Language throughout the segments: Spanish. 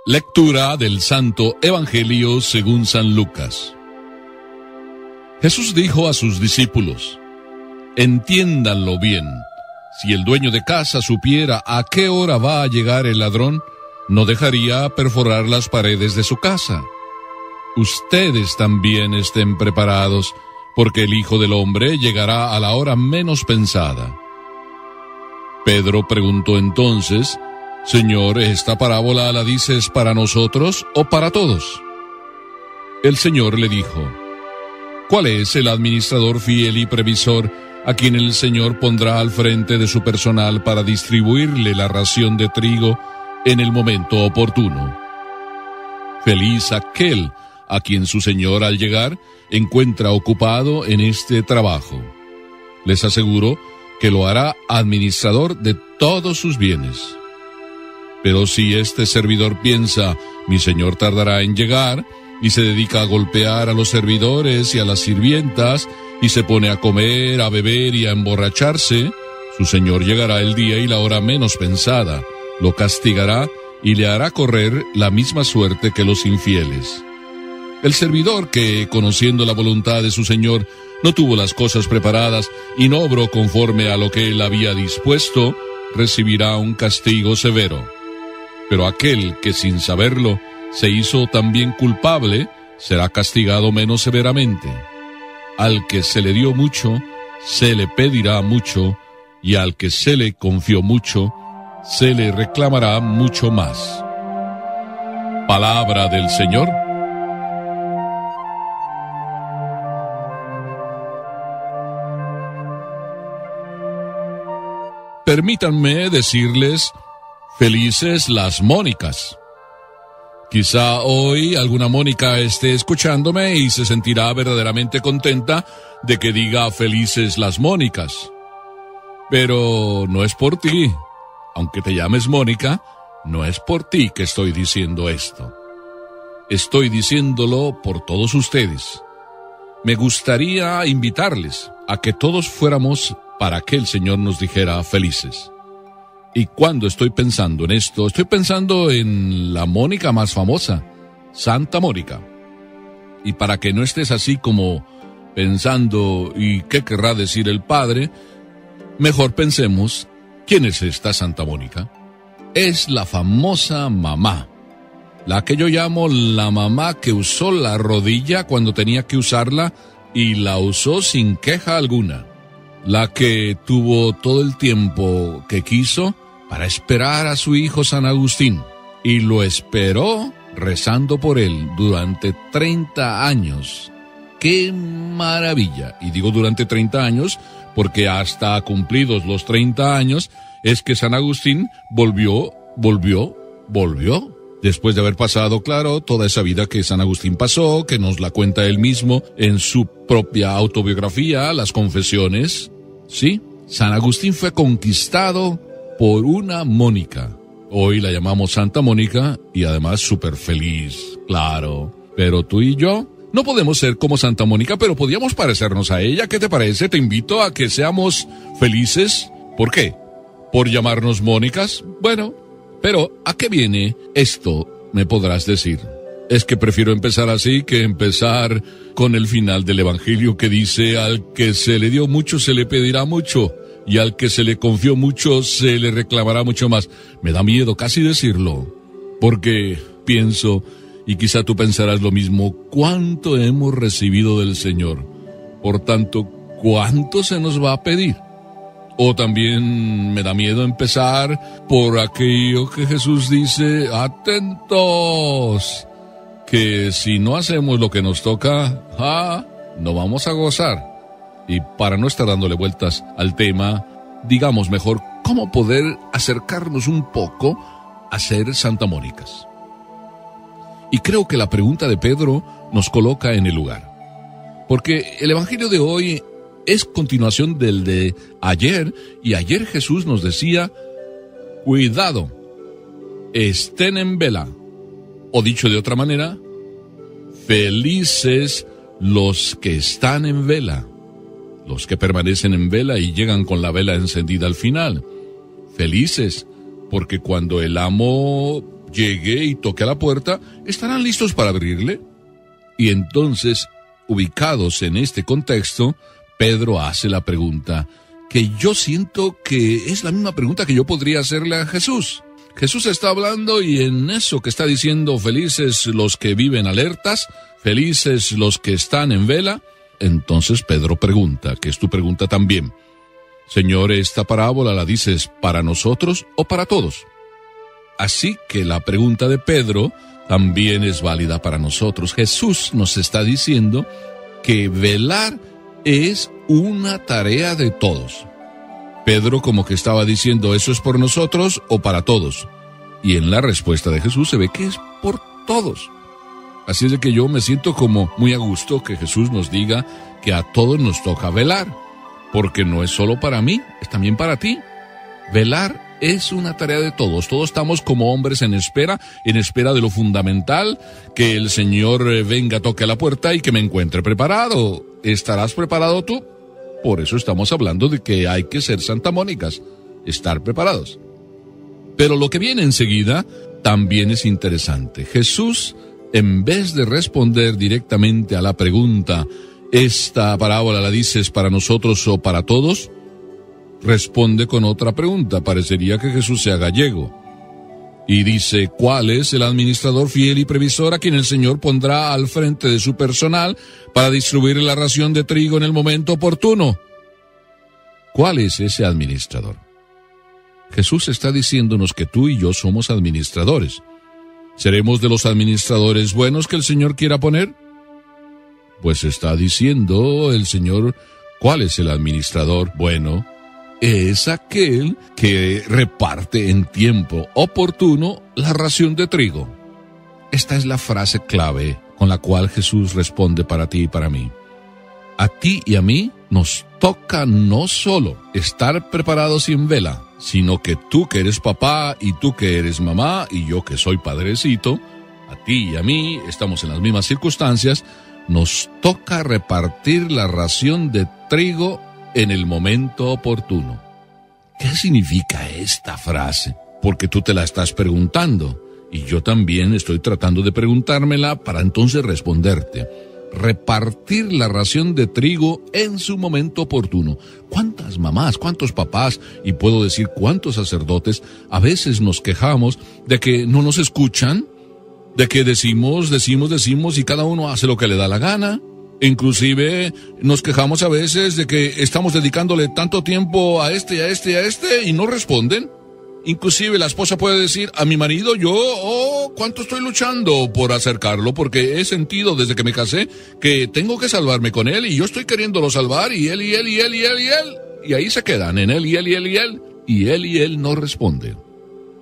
Lectura del Santo Evangelio según San Lucas. Jesús dijo a sus discípulos: entiéndanlo bien, si el dueño de casa supiera a qué hora va a llegar el ladrón, no dejaría perforar las paredes de su casa. Ustedes también estén preparados, porque el Hijo del Hombre llegará a la hora menos pensada. Pedro preguntó entonces: Señor, ¿esta parábola la dices para nosotros o para todos? El Señor le dijo: ¿cuál es el administrador fiel y previsor a quien el Señor pondrá al frente de su personal para distribuirle la ración de trigo en el momento oportuno? Feliz aquel a quien su Señor al llegar encuentra ocupado en este trabajo. Les aseguro que lo hará administrador de todos sus bienes. Pero si este servidor piensa: mi Señor tardará en llegar, y se dedica a golpear a los servidores y a las sirvientas, y se pone a comer, a beber y a emborracharse, su Señor llegará el día y la hora menos pensada, lo castigará y le hará correr la misma suerte que los infieles. El servidor que, conociendo la voluntad de su Señor, no tuvo las cosas preparadas y no obró conforme a lo que él había dispuesto, recibirá un castigo severo. Pero aquel que sin saberlo se hizo también culpable, será castigado menos severamente. Al que se le dio mucho, se le pedirá mucho, y al que se le confió mucho, se le reclamará mucho más. Palabra del Señor. Permítanme decirles: felices las Mónicas. Quizá hoy alguna Mónica esté escuchándome y se sentirá verdaderamente contenta de que diga felices las Mónicas. Pero no es por ti. Aunque te llames Mónica, no es por ti que estoy diciendo esto. Estoy diciéndolo por todos ustedes. Me gustaría invitarles a que todos fuéramos para que el Señor nos dijera felices. Y cuando estoy pensando en esto, estoy pensando en la Mónica más famosa, Santa Mónica. Y para que no estés así como pensando ¿y qué querrá decir el Padre?, mejor pensemos: ¿quién es esta Santa Mónica? Es la famosa mamá, la que yo llamo la mamá que usó la rodilla cuando tenía que usarla y la usó sin queja alguna. La que tuvo todo el tiempo que quiso para esperar a su hijo San Agustín, y lo esperó rezando por él durante 30 años. ¡Qué maravilla! Y digo durante 30 años porque hasta cumplidos los 30 años es que San Agustín volvió, después de haber pasado, claro, toda esa vida que San Agustín pasó, que nos la cuenta él mismo en su propia autobiografía, las Confesiones. Sí, San Agustín fue conquistado por una Mónica. Hoy la llamamos Santa Mónica y además súper feliz, claro. Pero tú y yo no podemos ser como Santa Mónica, pero podíamos parecernos a ella. ¿Qué te parece? Te invito a que seamos felices. ¿Por qué? ¿Por llamarnos Mónicas? Bueno, pero ¿a qué viene esto? Me podrás decir. Es que prefiero empezar así que empezar con el final del Evangelio que dice: al que se le dio mucho se le pedirá mucho, y al que se le confió mucho se le reclamará mucho más. Me da miedo casi decirlo, porque pienso, y quizá tú pensarás lo mismo, ¿cuánto hemos recibido del Señor? Por tanto, ¿cuánto se nos va a pedir? O también me da miedo empezar por aquello que Jesús dice: atentos, que si no hacemos lo que nos toca, no vamos a gozar. Y para no estar dándole vueltas al tema, digamos mejor cómo poder acercarnos un poco a ser Santa Mónicas. Y creo que la pregunta de Pedro nos coloca en el lugar. Porque el Evangelio de hoy es continuación del de ayer, y ayer Jesús nos decía: cuidado, estén en vela. O dicho de otra manera, felices los que están en vela, los que permanecen en vela y llegan con la vela encendida al final. Felices, porque cuando el amo llegue y toque a la puerta, ¿estarán listos para abrirle? Y entonces, ubicados en este contexto, Pedro hace la pregunta que yo siento que es la misma pregunta que yo podría hacerle a Jesús. Jesús está hablando y en eso que está diciendo, felices los que viven alertas, felices los que están en vela, entonces Pedro pregunta, que es tu pregunta también, Señor, ¿esta parábola la dices para nosotros o para todos? Así que la pregunta de Pedro también es válida para nosotros. Jesús nos está diciendo que velar es una tarea de todos. Pedro como que estaba diciendo, ¿eso es por nosotros o para todos? Y en la respuesta de Jesús se ve que es por todos. Así es de que yo me siento como muy a gusto que Jesús nos diga que a todos nos toca velar, porque no es solo para mí, es también para ti. Velar es una tarea de todos. Todos estamos como hombres en espera de lo fundamental, que el Señor venga, toque a la puerta y que me encuentre preparado. ¿Estarás preparado tú? Por eso estamos hablando de que hay que ser santamónicas, estar preparados. Pero lo que viene enseguida también es interesante. Jesús, en vez de responder directamente a la pregunta, ¿esta parábola la dices para nosotros o para todos?, responde con otra pregunta. Parecería que Jesús sea gallego. Y dice, ¿cuál es el administrador fiel y previsor a quien el Señor pondrá al frente de su personal para distribuir la ración de trigo en el momento oportuno? ¿Cuál es ese administrador? Jesús está diciéndonos que tú y yo somos administradores. ¿Seremos de los administradores buenos que el Señor quiera poner? Pues está diciendo el Señor, ¿cuál es el administrador bueno? Es aquel que reparte en tiempo oportuno la ración de trigo. Esta es la frase clave con la cual Jesús responde para ti y para mí. A ti y a mí nos toca no solo estar preparados y en vela, sino que tú que eres papá y tú que eres mamá y yo que soy padrecito, a ti y a mí estamos en las mismas circunstancias, nos toca repartir la ración de trigo en el momento oportuno. ¿Qué significa esta frase? Porque tú te la estás preguntando y yo también estoy tratando de preguntármela para entonces responderte. Repartir la ración de trigo en su momento oportuno. ¿Cuántas mamás, cuántos papás y puedo decir cuántos sacerdotes a veces nos quejamos de que no nos escuchan? De que decimos y cada uno hace lo que le da la gana. Inclusive nos quejamos a veces de que estamos dedicándole tanto tiempo a este y no responden. Inclusive la esposa puede decir a mi marido, cuánto estoy luchando por acercarlo, porque he sentido desde que me casé que tengo que salvarme con él y yo estoy queriéndolo salvar y él. Y ahí se quedan en él y él no responde.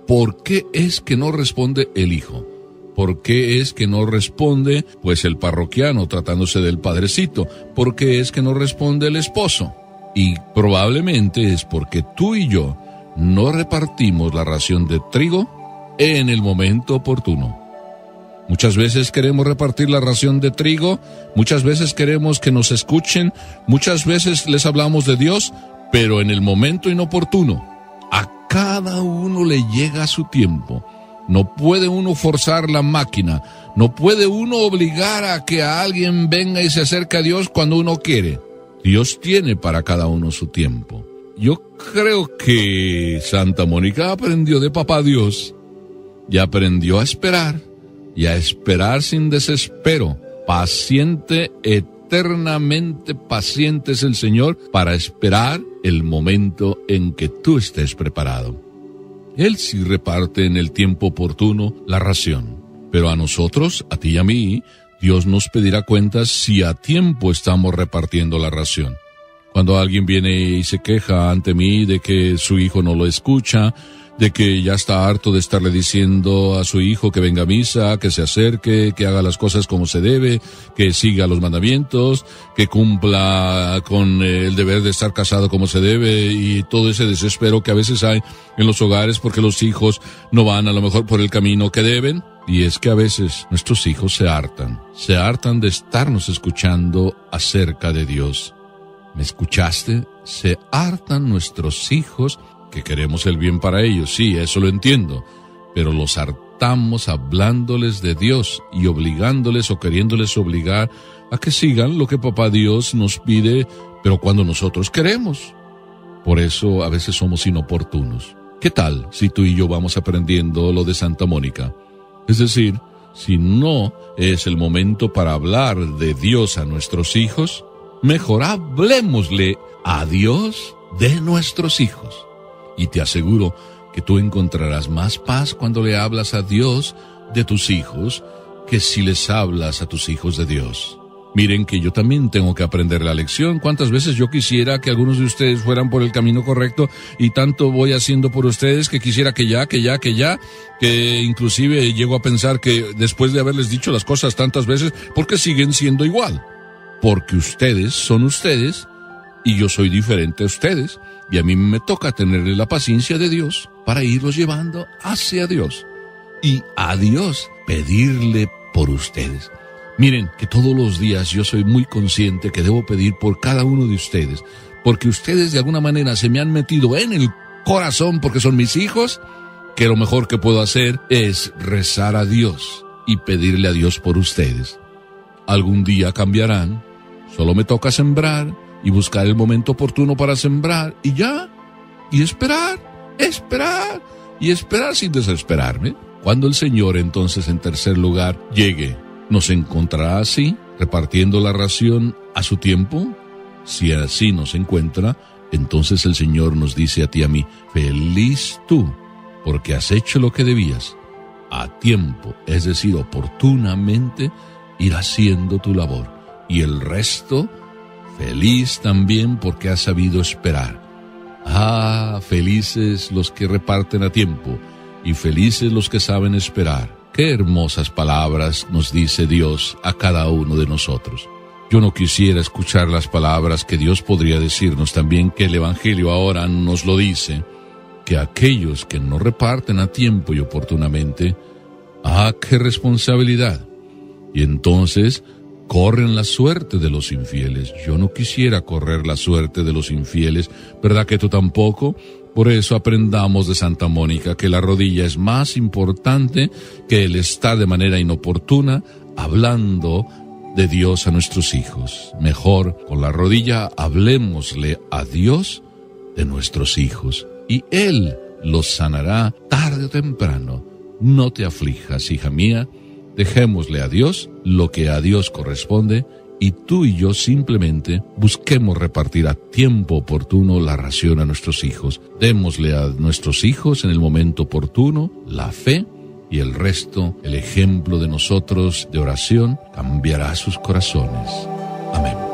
¿Por qué es que no responde el hijo? ¿Por qué es que no responde, pues, el parroquiano tratándose del padrecito? ¿Por qué es que no responde el esposo? Y probablemente es porque tú y yo no repartimos la ración de trigo en el momento oportuno. Muchas veces queremos repartir la ración de trigo, muchas veces queremos que nos escuchen, muchas veces les hablamos de Dios, pero en el momento inoportuno. A cada uno le llega su tiempo. No puede uno forzar la máquina, no puede uno obligar a que a alguien venga y se acerque a Dios cuando uno quiere. Dios tiene para cada uno su tiempo. Yo creo que Santa Mónica aprendió de Papá Dios y aprendió a esperar sin desespero. Paciente, eternamente paciente es el Señor para esperar el momento en que tú estés preparado. Él sí reparte en el tiempo oportuno la ración, pero a nosotros, a ti y a mí, Dios nos pedirá cuentas si a tiempo estamos repartiendo la ración. Cuando alguien viene y se queja ante mí de que su hijo no lo escucha, de que ya está harto de estarle diciendo a su hijo que venga a misa, que se acerque, que haga las cosas como se debe, que siga los mandamientos, que cumpla con el deber de estar casado como se debe y todo ese desespero que a veces hay en los hogares porque los hijos no van a lo mejor por el camino que deben. Y es que a veces nuestros hijos se hartan de estarnos escuchando acerca de Dios. ¿Me escuchaste? Se hartan nuestros hijos que queremos el bien para ellos, sí, eso lo entiendo, pero los hartamos estamos hablándoles de Dios y obligándoles o queriéndoles obligar a que sigan lo que Papá Dios nos pide, pero cuando nosotros queremos. Por eso a veces somos inoportunos. ¿Qué tal si tú y yo vamos aprendiendo lo de Santa Mónica? Es decir, si no es el momento para hablar de Dios a nuestros hijos, mejor hablemosle a Dios de nuestros hijos. Y te aseguro que tú encontrarás más paz cuando le hablas a Dios de tus hijos que si les hablas a tus hijos de Dios. Miren que yo también tengo que aprender la lección. ¿Cuántas veces yo quisiera que algunos de ustedes fueran por el camino correcto y tanto voy haciendo por ustedes que quisiera que inclusive llego a pensar que después de haberles dicho las cosas tantas veces, ¿por qué siguen siendo igual? Porque ustedes son ustedes y yo soy diferente a ustedes y a mí me toca tenerle la paciencia de Dios para irlos llevando hacia Dios y a Dios pedirle por ustedes. Miren que todos los días yo soy muy consciente que debo pedir por cada uno de ustedes, porque ustedes de alguna manera se me han metido en el corazón porque son mis hijos, que lo mejor que puedo hacer es rezar a Dios y pedirle a Dios por ustedes. Algún día cambiarán, solo me toca sembrar y buscar el momento oportuno para sembrar y ya, y esperar sin desesperarme. Cuando el Señor entonces en tercer lugar llegue, ¿nos encontrará así, repartiendo la ración a su tiempo? Si así nos encuentra, entonces el Señor nos dice a ti y a mí, feliz tú, porque has hecho lo que debías, a tiempo, es decir, oportunamente, ir haciendo tu labor. Y el resto, feliz también porque has sabido esperar. Ah, felices los que reparten a tiempo, y felices los que saben esperar. Qué hermosas palabras nos dice Dios a cada uno de nosotros. Yo no quisiera escuchar las palabras que Dios podría decirnos también, que el Evangelio ahora nos lo dice, que aquellos que no reparten a tiempo y oportunamente, qué responsabilidad. Y entonces corren la suerte de los infieles. Yo no quisiera correr la suerte de los infieles, ¿verdad que tú tampoco? Por eso aprendamos de Santa Mónica que la rodilla es más importante que el estar de manera inoportuna hablando de Dios a nuestros hijos. Mejor con la rodilla hablemosle a Dios de nuestros hijos y Él los sanará tarde o temprano. No te aflijas, hija mía, dejémosle a Dios lo que a Dios corresponde y tú y yo simplemente busquemos repartir a tiempo oportuno la ración a nuestros hijos. Démosle a nuestros hijos en el momento oportuno la fe y el resto, el ejemplo de nosotros de oración, cambiará sus corazones. Amén.